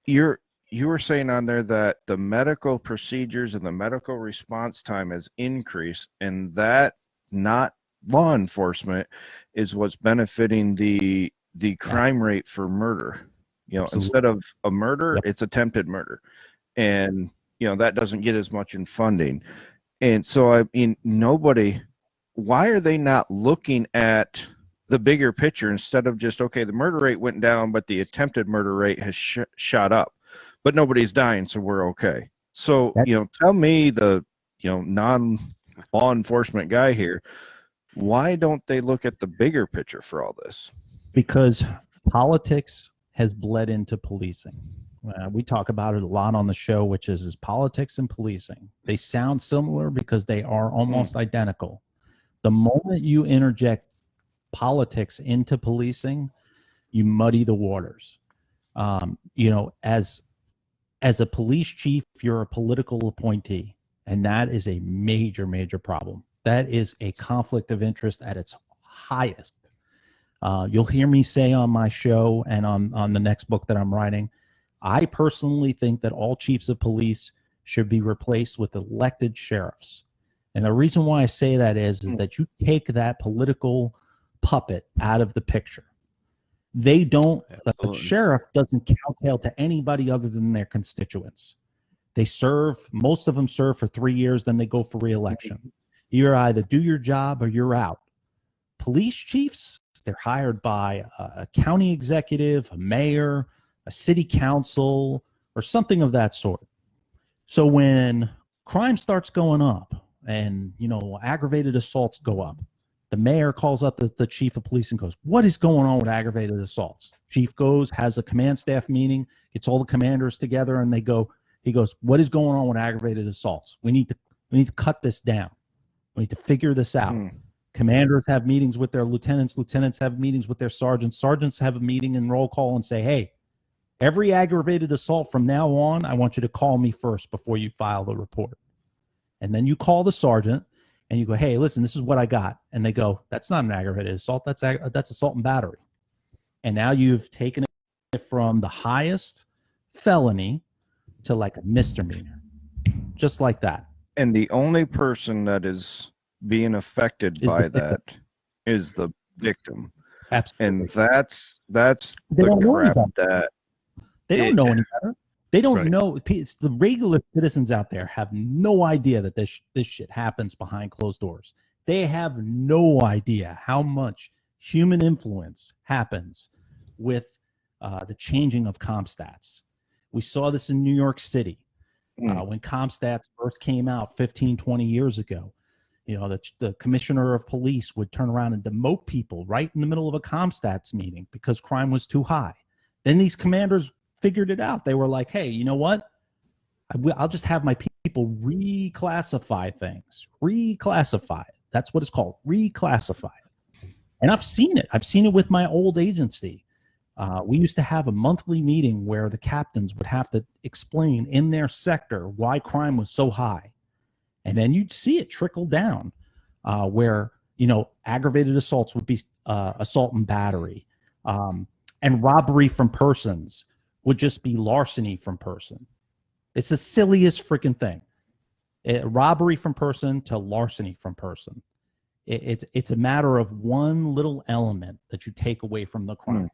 you were saying on there that the medical procedures and the medical response time has increased, and that, not law enforcement, is what's benefiting the crime rate for murder. Instead of a murder, it's attempted murder. And, that doesn't get as much in funding. And so, I mean, why are they not looking at the bigger picture instead of just, okay, the murder rate went down, but the attempted murder rate has shot up, but nobody's dying, so we're okay. So, tell me, the, non-law enforcement guy here, why don't they look at the bigger picture for all this? Because politics has bled into policing. We talk about it a lot on the show, which is politics and policing. They sound similar because they are almost identical. The moment you interject politics into policing, you muddy the waters. As a police chief, you're a political appointee, and that is a major, major problem. That is a conflict of interest at its highest. You'll hear me say on my show and on the next book that I'm writing, I personally think that all chiefs of police should be replaced with elected sheriffs. And the reason why I say that is that you take that political puppet out of the picture. They don't, the sheriff doesn't cowtail to anybody other than their constituents. They serve, most of them serve for 3 years, then they go for re-election. You either do your job or you're out. Police chiefs, they're hired by a county executive, a mayor, a city council, or something of that sort. So when crime starts going up and, aggravated assaults go up, the mayor calls up the chief of police and goes, what is going on with aggravated assaults? Chief goes, has a command staff meeting, gets all the commanders together, and he goes, what is going on with aggravated assaults? We need to cut this down. We need to figure this out. Commanders have meetings with their lieutenants. Lieutenants have meetings with their sergeants. Sergeants have a meeting and roll call and say, hey, every aggravated assault from now on, I want you to call me first before you file the report. And then you call the sergeant and you go, hey, listen, this is what I got. And they go, that's not an aggravated assault. That's assault and battery. And now you've taken it from the highest felony to like a misdemeanor, just like that. And the only person that is being affected by that is the victim. Absolutely. And that's the crap that they don't know any better. They don't know. It's the regular citizens out there have no idea that this shit happens behind closed doors. They have no idea how much human influence happens with the changing of CompStats. We saw this in New York City when CompStats first came out 15, 20 years ago. The commissioner of police would turn around and demote people right in the middle of a CompStats meeting because crime was too high. Then these commanders figured it out. They were like, hey, you know what? I'll just have my people reclassify things. Reclassify. That's what it's called. Reclassify. And I've seen it. I've seen it with my old agency. We used to have a monthly meeting where the captains would have to explain in their sector why crime was so high. And then you'd see it trickle down where, aggravated assaults would be assault and battery. And robbery from persons would just be larceny from person. It's the silliest freaking thing. Robbery from person to larceny from person. It's a matter of one little element that you take away from the crime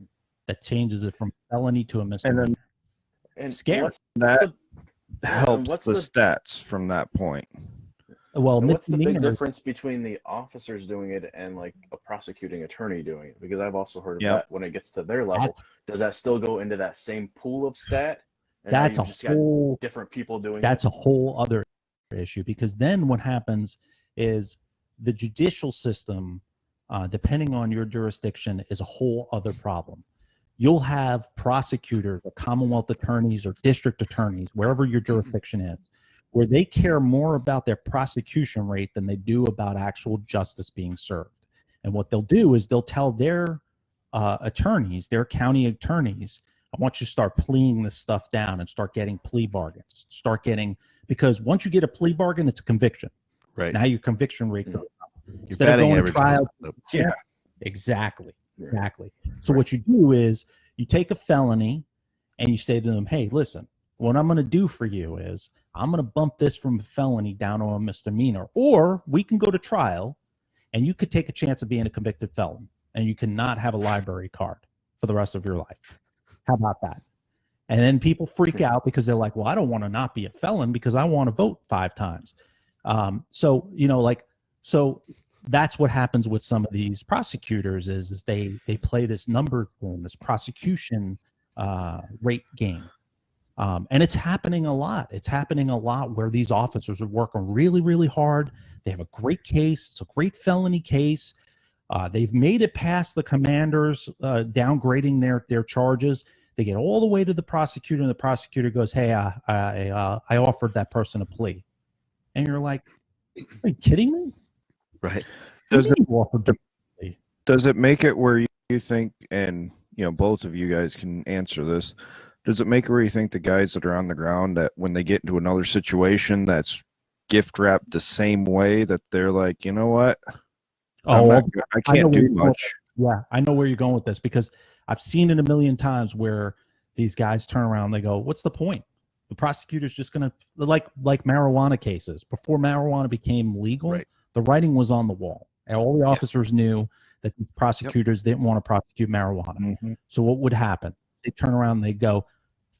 that changes it from felony to a misdemeanor. And scary. That helps the stats from that point. Well, what's the big difference between the officers doing it and like a prosecuting attorney doing it? Because I've also heard of that when it gets to their level. Does that still go into that same pool of stat? And that's a whole different people doing that's a whole other issue, because then what happens is the judicial system, depending on your jurisdiction, is a whole other problem. You'll have prosecutors or Commonwealth attorneys or district attorneys, wherever your jurisdiction is, where they care more about their prosecution rate than they do about actual justice being served. And what they'll do is they'll tell their attorneys, their county attorneys, I want you to start pleading this stuff down and start getting plea bargains. Because once you get a plea bargain, it's a conviction. Right. Now your conviction rate goes up. Instead of going to trial. Yeah, exactly. Exactly. So what you do is you take a felony and you say to them, hey, listen, what I'm going to do for you is I'm going to bump this from a felony down to a misdemeanor, or we can go to trial and you could take a chance of being a convicted felon and you cannot have a library card for the rest of your life. How about that? And then people freak out because they're like, well, I don't want to not be a felon because I want to vote 5 times. So that's what happens with some of these prosecutors is they play this number game, this prosecution rate game. And it's happening a lot. It's happening a lot where these officers are working really, really hard. They have a great case. It's a great felony case. They've made it past the commanders downgrading their charges. They get all the way to the prosecutor, and the prosecutor goes, hey, I offered that person a plea. And you're like, are you kidding me? Right. Does it make it where you think, and both of you guys can answer this, does it make it where you think the guys that are on the ground, that when they get into another situation that's gift wrapped the same way, that they're like, you know what? I can't do much. Yeah, I know where you're going with this, because I've seen it a million times where these guys turn around and they go, what's the point? The prosecutor's just going to, like marijuana cases. Before marijuana became legal, the writing was on the wall. And all the officers knew that the prosecutors didn't want to prosecute marijuana. So what would happen? They turn around and they go,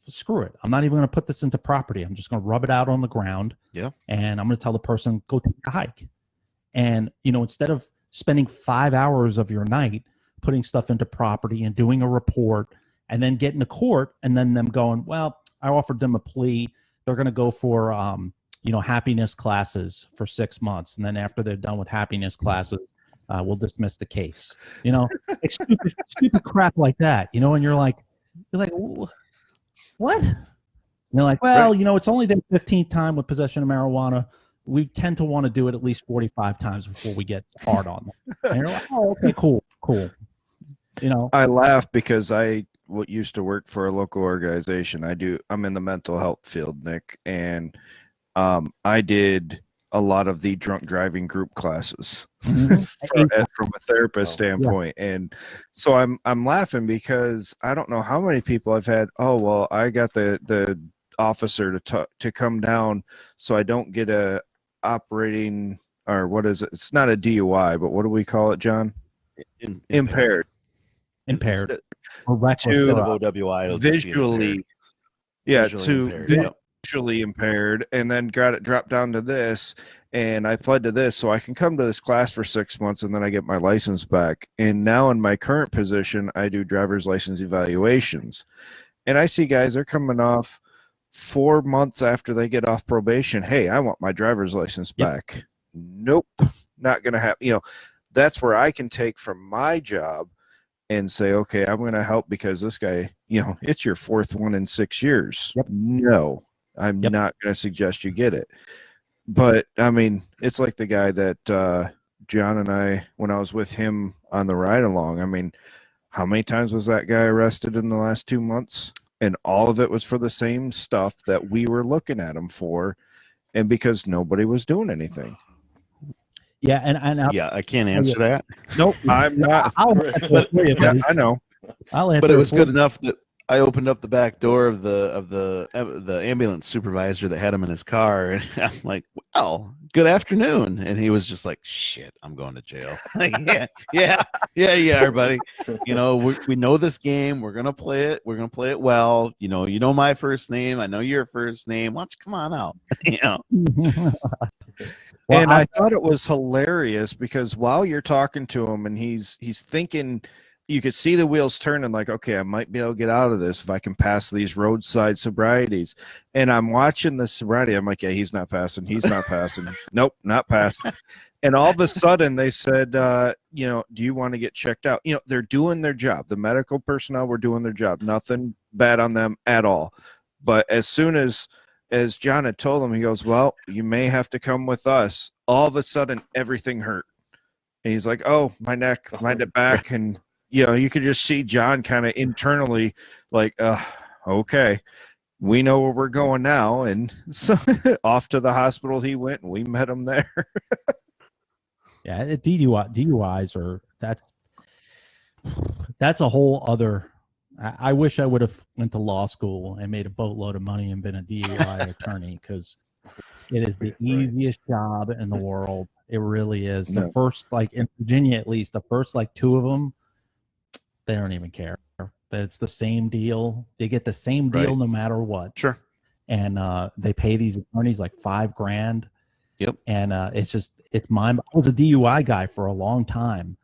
screw it. I'm not even going to put this into property. I'm just going to rub it out on the ground. And I'm going to tell the person, go take a hike. And, instead of spending 5 hours of your night putting stuff into property and doing a report and then getting to court and then them going, well, I offered them a plea. they're going to go for happiness classes for 6 months, and then after they're done with happiness classes, we'll dismiss the case. It's stupid crap like that. And you're like, what? And they're like, well, Right. it's only their 15th time with possession of marijuana. We tend to want to do it at least 45 times before we get hard on them. And you're like, oh, okay, cool. I laugh because I used to work for a local organization. I'm in the mental health field, Nick, and I did a lot of the drunk driving group classes from a therapist standpoint. Yeah. And so I'm laughing because I don't know how many people I've had. Oh, well, I got the officer to come down so I don't get a operating, or what is it? It's not a DUI, but what do we call it, John? Impaired. Or reckless. To OWI visually impaired, and then got it dropped down to this, and I pled to this so I can come to this class for 6 months, and then I get my license back. And now in my current position, I do driver's license evaluations, and I see guys, they're coming off 4 months after they get off probation. Hey, I want my driver's license back. Nope, not gonna happen. That's where I can take from my job and say, okay, I'm going to help because this guy, it's your 4th one in 6 years. Yep. No, I'm not going to suggest you get it. But I mean, it's like the guy that John and I, when I was with him on the ride along, I mean, how many times was that guy arrested in the last 2 months? And all of it was for the same stuff that we were looking at him for, and because nobody was doing anything. Yeah, and I can't answer that. Nope, I'm not. I know. But it was good enough that I opened up the back door of the ambulance supervisor that had him in his car, and I'm like, "Well, good afternoon," and he was just like, "Shit, I'm going to jail." Like, yeah, everybody. We know this game. We're gonna play it. We're gonna play it well. You know my first name. I know your first name. Why don't you come on out? Well, and I thought it was hilarious because while you're talking to him and he's thinking, you could see the wheels turning like, okay, I might be able to get out of this if I can pass these roadside sobrieties. And I'm watching the sobriety. I'm like, yeah, he's not passing. He's not passing. Nope, not passing. And all of a sudden they said, do you want to get checked out? They're doing their job. The medical personnel were doing their job. Nothing bad on them at all. But as soon as John had told him, he goes, well, you may have to come with us. All of a sudden, everything hurt. And he's like, oh, my neck, my back. And, you could just see John kind of internally like, okay, we know where we're going now. And so off to the hospital he went, and we met him there. Yeah, DUIs are, that's a whole other. I wish I would have went to law school and made a boatload of money and been a DUI attorney, because it is the easiest job in the world. It really is. The first, in Virginia at least, the first 2 of them, they don't even care. It's the same deal. They get the same deal no matter what. Sure. And they pay these attorneys $5,000. Yep. And it's I was a DUI guy for a long time,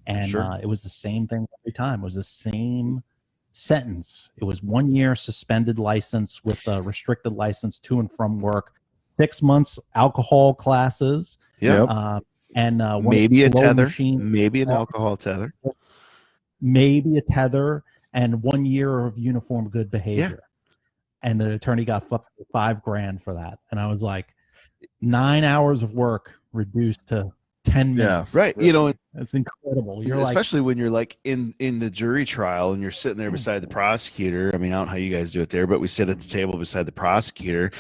and it was the same thing every time. It was the same sentence. It was 1 year suspended license with a restricted license to and from work, 6 months alcohol classes. Yeah. And maybe a tether, machine, maybe an alcohol tether, maybe a tether, and 1 year of uniform good behavior. Yeah. And the attorney got $5,000 for that. And I was like, 9 hours of work reduced to 10 minutes. Yeah, right. It's incredible. Especially when you're in the jury trial and you're sitting there beside the prosecutor. I mean, I don't know how you guys do it there, but we sit at the table beside the prosecutor,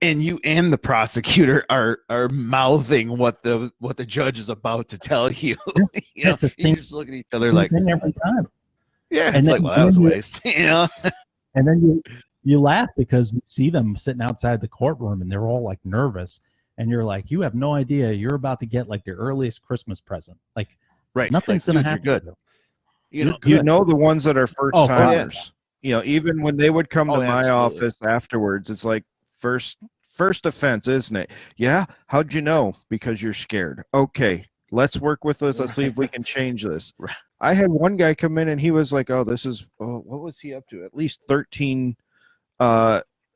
and you and the prosecutor are mouthing what the judge is about to tell you. You just look at each other like every time. Yeah, and it's that was a waste. And then you laugh because you see them sitting outside the courtroom and they're all nervous. And you're like, you have no idea. You're about to get the earliest Christmas present. Right. Nothing's going to happen. You're good. You know the ones that are first timers. Even when they would come to my office afterwards, it's like first offense, isn't it? Yeah. How'd you know? Because you're scared. Okay, let's work with this. Let's see if we can change this. I had one guy come in and he was like, what was he up to? At least 13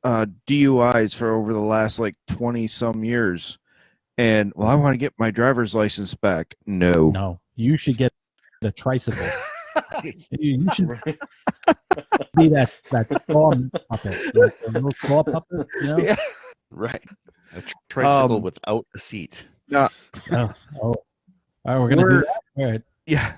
DUIs for over the last like 20 some years. And well, I want to get my driver's license back. No, you should get a tricycle. You should be that claw puppet, like a little claw puppet, you know? Yeah. Right. A tricycle without a seat. Yeah. Oh. All right, we're gonna do that. All right. Yeah.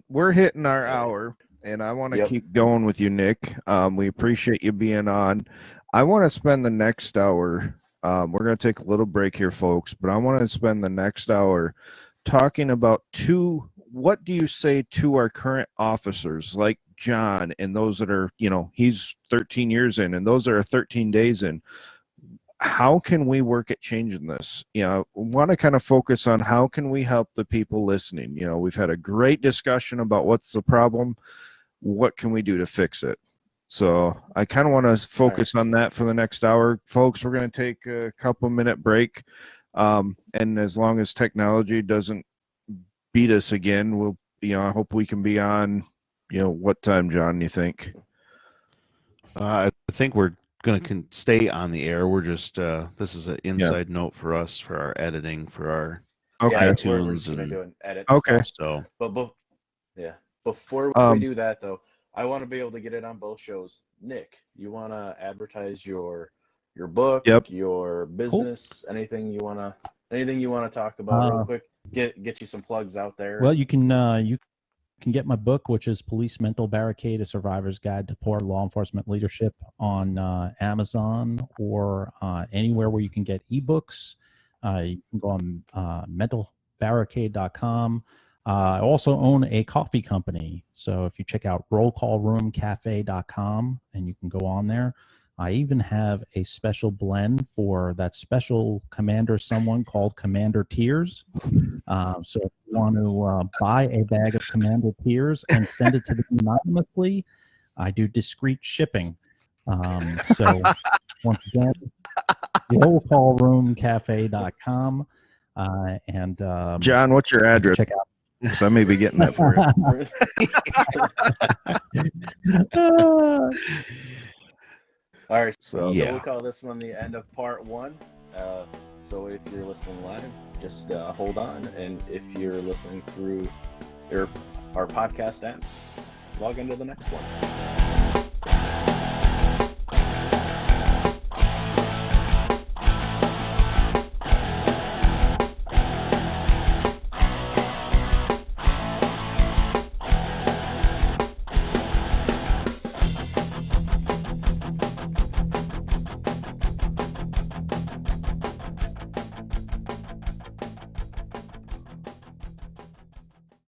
We're hitting our hour, and I want to keep going with you, Nick. We appreciate you being on. I want to spend the next hour. We're going to take a little break here, folks, but I want to spend the next hour talking about what do you say to our current officers like John and those that are, he's 13 years in and those that are 13 days in. How can we work at changing this? Want to kind of focus on how can we help the people listening? We've had a great discussion about what's the problem. What can we do to fix it? So I kind of want to focus on that for the next hour. Folks, we're going to take a couple-minute break. And as long as technology doesn't beat us again, I hope we can be on, what time, John, you think? I think we're going to stay on the air. We're just, this is an inside note for us, for our editing, for our iTunes. We're going to do an edit. Okay. Stuff. But before we do that, though, I want to be able to get it on both shows. Nick, you want to advertise your book, your business, anything you want to talk about real quick? Get you some plugs out there. Well, you can get my book, which is Police Mental Barricade: A Survivor's Guide to Poor Law Enforcement Leadership, on Amazon or anywhere where you can get ebooks. You can go on mentalbarricade.com. I also own a coffee company, so if you check out rollcallroomcafe.com and you can go on there. I even have a special blend for that special commander someone called Commander Tears. So if you want to buy a bag of Commander Tears and send it to me anonymously, I do discreet shipping. So once again, rollcallroomcafe.com. And John, what's your address? Check out. So I may be getting that for you. All right, so we'll call this one the end of part 1. So if you're listening live, just hold on, and if you're listening through our podcast apps, log into the next one.